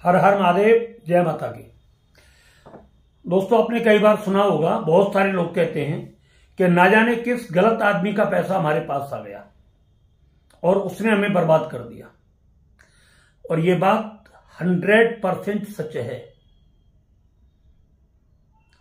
हर हर महादेव, जय माता की। दोस्तों, आपने कई बार सुना होगा, बहुत सारे लोग कहते हैं कि ना जाने किस गलत आदमी का पैसा हमारे पास आ गया और उसने हमें बर्बाद कर दिया। और ये बात 100% सच है।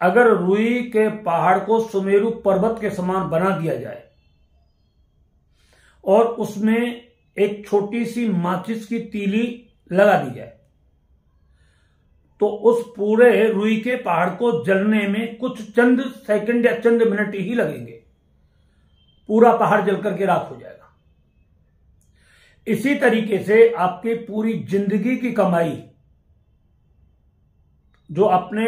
अगर रुई के पहाड़ को सुमेरु पर्वत के समान बना दिया जाए और उसमें एक छोटी सी माचिस की तीली लगा दी जाए तो उस पूरे रुई के पहाड़ को जलने में कुछ चंद सेकंड या चंद मिनट ही लगेंगे। पूरा पहाड़ जलकर के राख हो जाएगा। इसी तरीके से आपकी पूरी जिंदगी की कमाई जो आपने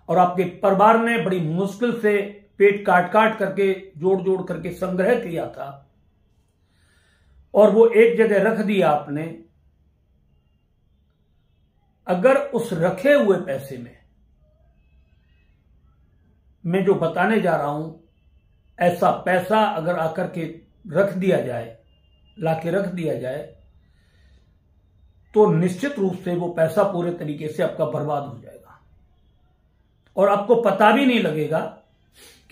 और आपके परिवार ने बड़ी मुश्किल से पेट काट काट करके जोड़ जोड़ करके संग्रह किया था और वो एक जगह रख दिया आपने, अगर उस रखे हुए पैसे में मैं जो बताने जा रहा हूं, ऐसा पैसा अगर आकर के रख दिया जाए, लाके रख दिया जाए, तो निश्चित रूप से वो पैसा पूरे तरीके से आपका बर्बाद हो जाएगा और आपको पता भी नहीं लगेगा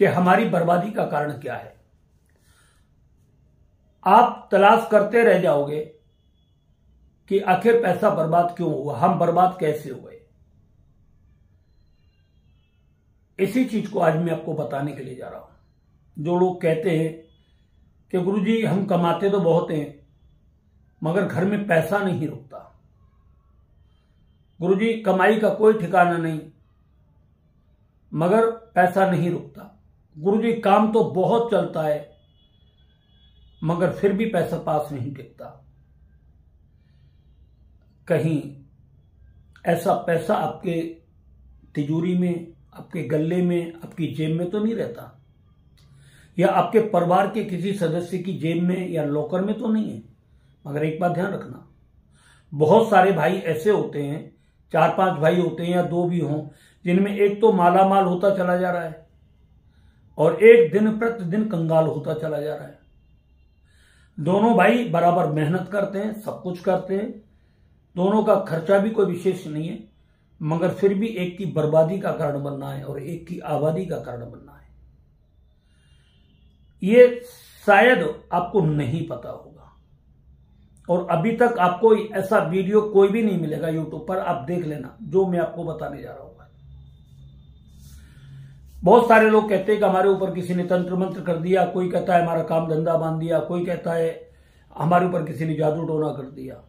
कि हमारी बर्बादी का कारण क्या है। आप तलाश करते रह जाओगे कि आखिर पैसा बर्बाद क्यों हुआ, हम बर्बाद कैसे हुए। इसी चीज को आज मैं आपको बताने के लिए जा रहा हूं। जो लोग कहते हैं कि गुरुजी हम कमाते तो बहुत हैं मगर घर में पैसा नहीं रुकता, गुरुजी कमाई का कोई ठिकाना नहीं मगर पैसा नहीं रुकता, गुरुजी काम तो बहुत चलता है मगर फिर भी पैसा पास नहीं टिकता। कहीं ऐसा पैसा आपके तिजोरी में, आपके गल्ले में, आपकी जेब में तो नहीं रहता, या आपके परिवार के किसी सदस्य की जेब में या लॉकर में तो नहीं है। मगर एक बात ध्यान रखना, बहुत सारे भाई ऐसे होते हैं, 4-5 भाई होते हैं या 2 भी हों, जिनमें एक तो माला माल होता चला जा रहा है और एक दिन प्रतिदिन कंगाल होता चला जा रहा है। दोनों भाई बराबर मेहनत करते हैं, सब कुछ करते हैं, दोनों का खर्चा भी कोई विशेष नहीं है, मगर फिर भी एक की बर्बादी का कारण बनना है और एक की आबादी का कारण बनना है। ये शायद आपको नहीं पता होगा और अभी तक आपको ऐसा वीडियो कोई भी नहीं मिलेगा यूट्यूब पर। आप देख लेना जो मैं आपको बताने जा रहा हूं। बहुत सारे लोग कहते हैं कि हमारे ऊपर किसी ने तंत्र मंत्र कर दिया, कोई कहता है हमारा काम धंधा बांध दिया, कोई कहता है हमारे ऊपर किसी ने जादू टोना कर दिया।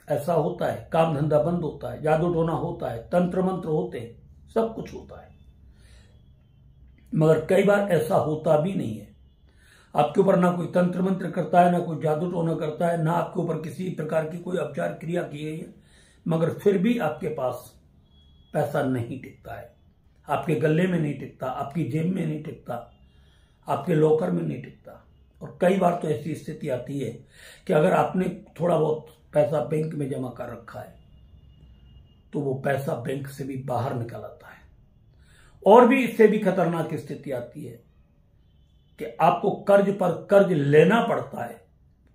ऐसा होता है, काम धंधा बंद होता है, जादू टोना होता है, तंत्र मंत्र होते हैं, सब कुछ होता है, मगर कई बार ऐसा होता भी नहीं है। आपके ऊपर ना कोई तंत्र मंत्र करता है, ना कोई जादू टोना करता है, ना आपके ऊपर किसी प्रकार की कोई उपचार क्रिया की गई है, मगर फिर भी आपके पास पैसा नहीं टिकता है। आपके गले में नहीं टिकता, आपकी जेब में नहीं टिकता, आपके लॉकर में नहीं टिकता। और कई बार तो ऐसी स्थिति आती है कि अगर आपने थोड़ा बहुत पैसा बैंक में जमा कर रखा है तो वो पैसा बैंक से भी बाहर निकल आता है। और भी इससे भी खतरनाक स्थिति आती है कि आपको कर्ज पर कर्ज लेना पड़ता है,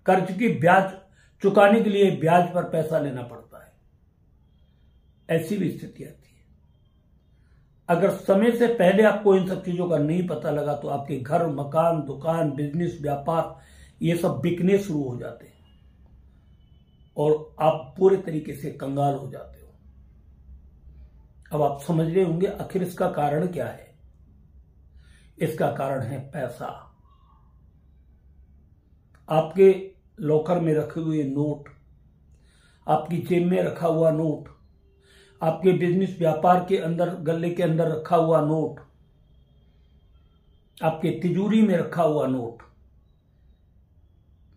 कर्ज की ब्याज चुकाने के लिए ब्याज पर पैसा लेना पड़ता है। ऐसी भी स्थिति आती है। अगर समय से पहले आपको इन सब चीजों का नहीं पता लगा तो आपके घर, मकान, दुकान, बिजनेस, व्यापार ये सब बिकने शुरू हो जाते हैं और आप पूरे तरीके से कंगाल हो जाते हो। अब आप समझ रहे होंगे आखिर इसका कारण क्या है। इसका कारण है पैसा। आपके लॉकर में रखे हुए नोट, आपकी जेब में रखा हुआ नोट, आपके बिजनेस व्यापार के अंदर गले के अंदर रखा हुआ नोट, आपके तिजोरी में रखा हुआ नोट,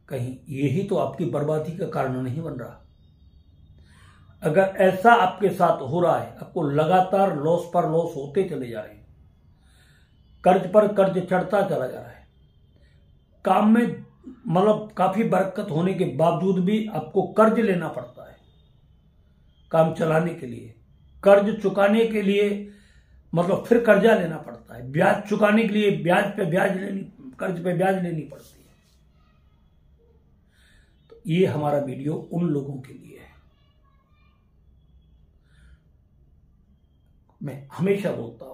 कहीं यही तो आपकी बर्बादी का कारण नहीं बन रहा। अगर ऐसा आपके साथ हो रहा है, आपको लगातार लॉस पर लॉस होते चले जा रहे हैं, कर्ज पर कर्ज चढ़ता चला जा रहा है, काम में मतलब काफी बरकत होने के बावजूद भी आपको कर्ज लेना पड़ता है काम चलाने के लिए, कर्ज चुकाने के लिए मतलब फिर कर्जा लेना पड़ता है, ब्याज चुकाने के लिए ब्याज पे ब्याज लेनी, कर्ज पे ब्याज लेनी पड़ती है। तो ये हमारा वीडियो उन लोगों के लिए है मैं हमेशा बोलता हूं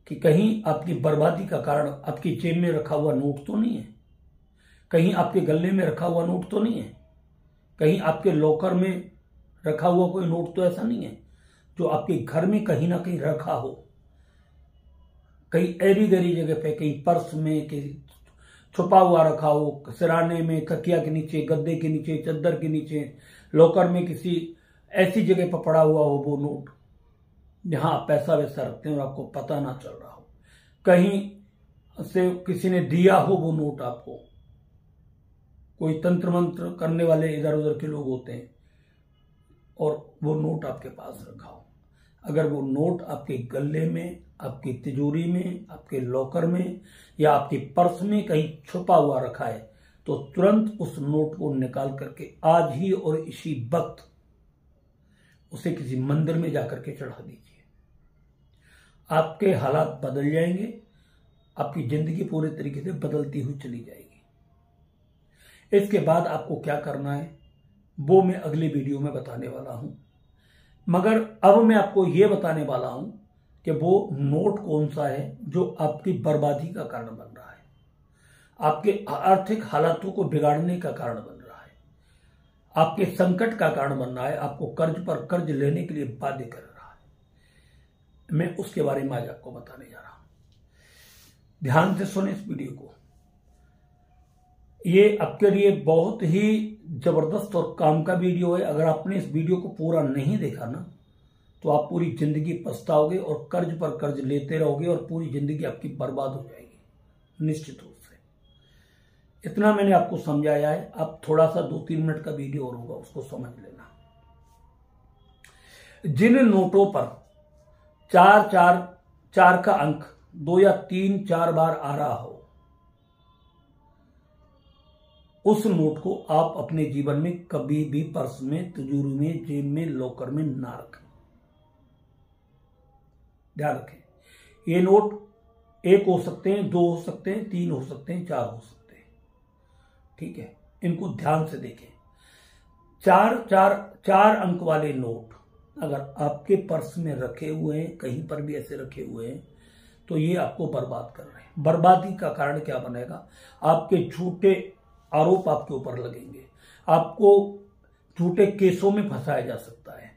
कि कहीं आपकी बर्बादी का कारण आपकी जेब में रखा हुआ नोट तो नहीं है, कहीं आपके गले में रखा हुआ नोट तो नहीं है, कहीं आपके लॉकर में रखा हुआ कोई नोट तो ऐसा नहीं है जो आपके घर में कहीं ना कहीं रखा हो, कहीं ऐरी गैरी जगह पे, कहीं पर्स में, कहीं छुपा हुआ रखा हो, सिराने में, तकिया के नीचे, गद्दे के नीचे, चद्दर के नीचे, लॉकर में किसी ऐसी जगह पर पड़ा हुआ हो वो नोट जहां आप पैसा वैसा रखते हैं और आपको पता ना चल रहा हो, कहीं से किसी ने दिया हो वो नोट आपको, कोई तंत्र मंत्र करने वाले इधर उधर के लोग होते हैं और वो नोट आपके पास रखा हो। अगर वो नोट आपके गले में, आपकी तिजोरी में, आपके लॉकर में या आपके पर्स में कहीं छुपा हुआ रखा है तो तुरंत उस नोट को निकाल करके आज ही और इसी वक्त उसे किसी मंदिर में जाकर के चढ़ा दीजिए। आपके हालात बदल जाएंगे, आपकी जिंदगी पूरे तरीके से बदलती हुई चली जाएगी। इसके बाद आपको क्या करना है वो मैं अगले वीडियो में बताने वाला हूं, मगर अब मैं आपको यह बताने वाला हूं कि वो नोट कौन सा है जो आपकी बर्बादी का कारण बन रहा है, आपके आर्थिक हालातों को बिगाड़ने का कारण बन रहा है, आपके संकट का कारण बन रहा है, आपको कर्ज पर कर्ज लेने के लिए बाध्य कर रहा है। मैं उसके बारे में आज आपको बताने जा रहा हूं। ध्यान से सुने इस वीडियो को, ये आपके लिए बहुत ही जबरदस्त और काम का वीडियो है। अगर आपने इस वीडियो को पूरा नहीं देखा ना तो आप पूरी जिंदगी पछताओगे और कर्ज पर कर्ज लेते रहोगे और पूरी जिंदगी आपकी बर्बाद हो जाएगी निश्चित रूप से। इतना मैंने आपको समझाया है, आप थोड़ा सा 2-3 मिनट का वीडियो और होगा उसको समझ लेना। जिन नोटों पर 4 का अंक 2 या 3-4 बार आ रहा हो उस नोट को आप अपने जीवन में कभी भी पर्स में, तिजोरी में, जेब में, लॉकर में ना रखें। ध्यान रखें, ये नोट 1 हो सकते हैं, 2 हो सकते हैं, 3 हो सकते हैं, 4 हो सकते हैं, ठीक है। इनको ध्यान से देखें। 4 अंक वाले नोट अगर आपके पर्स में रखे हुए हैं, कहीं पर भी ऐसे रखे हुए हैं तो ये आपको बर्बाद कर रहे हैं। बर्बादी का कारण क्या बनेगा? आपके झूठे आरोप आपके ऊपर लगेंगे, आपको झूठे केसों में फंसाया जा सकता है,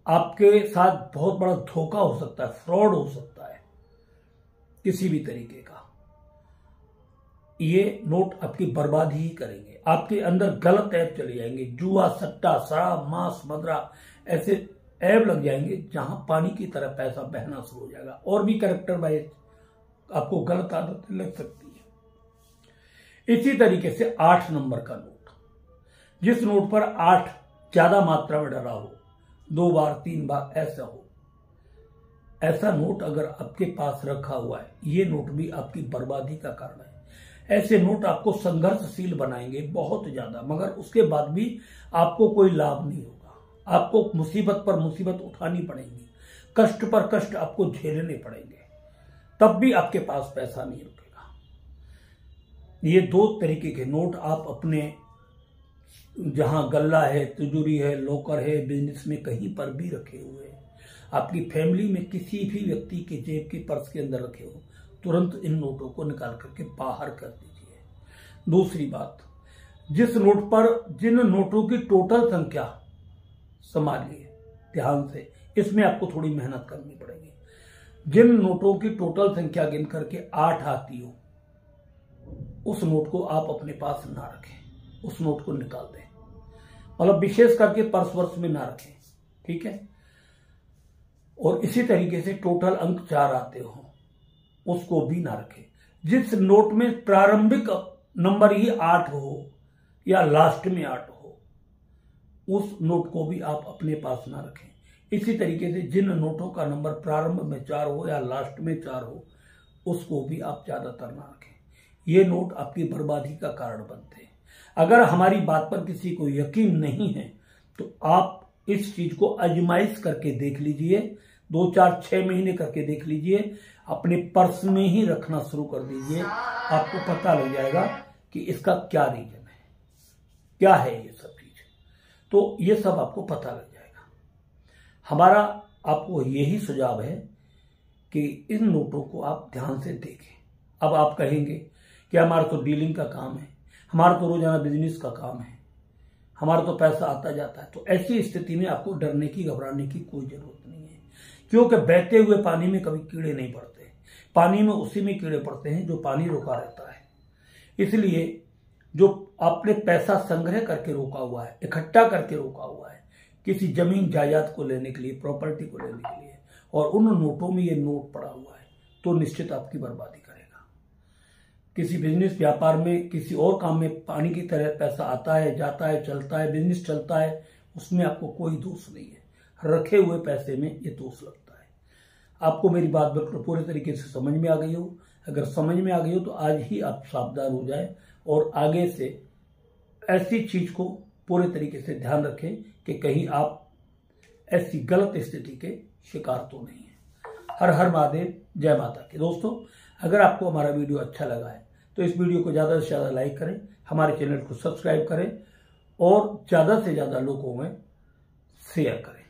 आपके साथ बहुत बड़ा धोखा हो सकता है, फ्रॉड हो सकता है किसी भी तरीके का। ये नोट आपकी बर्बादी ही करेंगे, आपके अंदर गलत ऐप चले जाएंगे, जुआ, सट्टा, शराब, मांस, मदरा, ऐसे ऐप लग जाएंगे जहां पानी की तरह पैसा बहना शुरू हो जाएगा। और भी कैरेक्टर वाइज आपको गलत आदत लग सकती है। इसी तरीके से 8 नंबर का नोट, जिस नोट पर 8 ज्यादा मात्रा में डला हो, 2 बार 3 बार ऐसा हो, ऐसा नोट अगर आपके पास रखा हुआ है, ये नोट भी आपकी बर्बादी का कारण है। ऐसे नोट आपको संघर्षशील बनाएंगे बहुत ज्यादा, मगर उसके बाद भी आपको कोई लाभ नहीं होगा। आपको मुसीबत पर मुसीबत उठानी पड़ेगी, कष्ट पर कष्ट आपको झेलने पड़ेंगे, तब भी आपके पास पैसा नहीं रुकेगा। ये 2 तरीके के नोट आप अपने जहां गल्ला है, तिजोरी है, लॉकर है, बिजनेस में कहीं पर भी रखे हुए हैं, आपकी फैमिली में किसी भी व्यक्ति के जेब के पर्स के अंदर रखे हो, तुरंत इन नोटों को निकाल करके बाहर कर दीजिए। दूसरी बात, जिन नोटों की टोटल संख्या, संभालिए ध्यान से, इसमें आपको थोड़ी मेहनत करनी पड़ेगी। जिन नोटों की टोटल संख्या गिन करके 8 आती हो उस नोट को आप अपने पास ना रखें, उस नोट को निकाल दें, मतलब विशेष करके पर्स वर्स में ना रखें, ठीक है। और इसी तरीके से टोटल अंक 4 आते हो उसको भी ना रखें। जिस नोट में प्रारंभिक नंबर ही 8 हो या लास्ट में 8 हो उस नोट को भी आप अपने पास ना रखें। इसी तरीके से जिन नोटों का नंबर प्रारंभ में 4 हो या लास्ट में 4 हो उसको भी आप ज्यादातर ना रखें। ये नोट आपकी बर्बादी का कारण बनते हैं। अगर हमारी बात पर किसी को यकीन नहीं है तो आप इस चीज को आजमाइश करके देख लीजिए, 2, 4, 6 महीने करके देख लीजिए, अपने पर्स में ही रखना शुरू कर दीजिए, आपको पता लग जाएगा कि इसका क्या रीजन है, क्या है ये सब चीज। तो ये सब आपको पता लग जाएगा। हमारा आपको यही सुझाव है कि इन नोटों को आप ध्यान से देखें। अब आप कहेंगे कि हमारा तो डीलिंग का काम है, हमारा तो रोजाना बिजनेस का काम है, हमारा तो पैसा आता जाता है। तो ऐसी स्थिति में आपको डरने की, घबराने की कोई जरूरत नहीं है, क्योंकि बहते हुए पानी में कभी कीड़े नहीं पड़ते। पानी में उसी में कीड़े पड़ते हैं जो पानी रोका रहता है। इसलिए जो आपने पैसा संग्रह करके रोका हुआ है, इकट्ठा करके रोका हुआ है किसी जमीन जायदाद को लेने के लिए, प्रॉपर्टी को लेने के लिए, और उन नोटों में ये नोट पड़ा हुआ है, तो निश्चित आपकी बर्बादी करेगा। किसी बिजनेस, व्यापार में, किसी और काम में पानी की तरह पैसा आता है, जाता है, चलता है, बिजनेस चलता है, उसमें आपको कोई दोष नहीं है। रखे हुए पैसे में ये दोष लगता है। आपको मेरी बात बिल्कुल पूरे तरीके से समझ में आ गई हो। अगर समझ में आ गई हो तो आज ही आप सावधान हो जाए और आगे से ऐसी चीज को पूरे तरीके से ध्यान रखें कि कहीं आप ऐसी गलत स्थिति के शिकार तो नहीं है। हर हर महादेव, जय माता की। दोस्तों, अगर आपको हमारा वीडियो अच्छा लगा है तो इस वीडियो को ज्यादा से ज्यादा लाइक करें, हमारे चैनल को सब्सक्राइब करें और ज्यादा से ज्यादा लोगों में शेयर करें।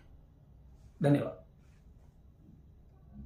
धन्यवाद।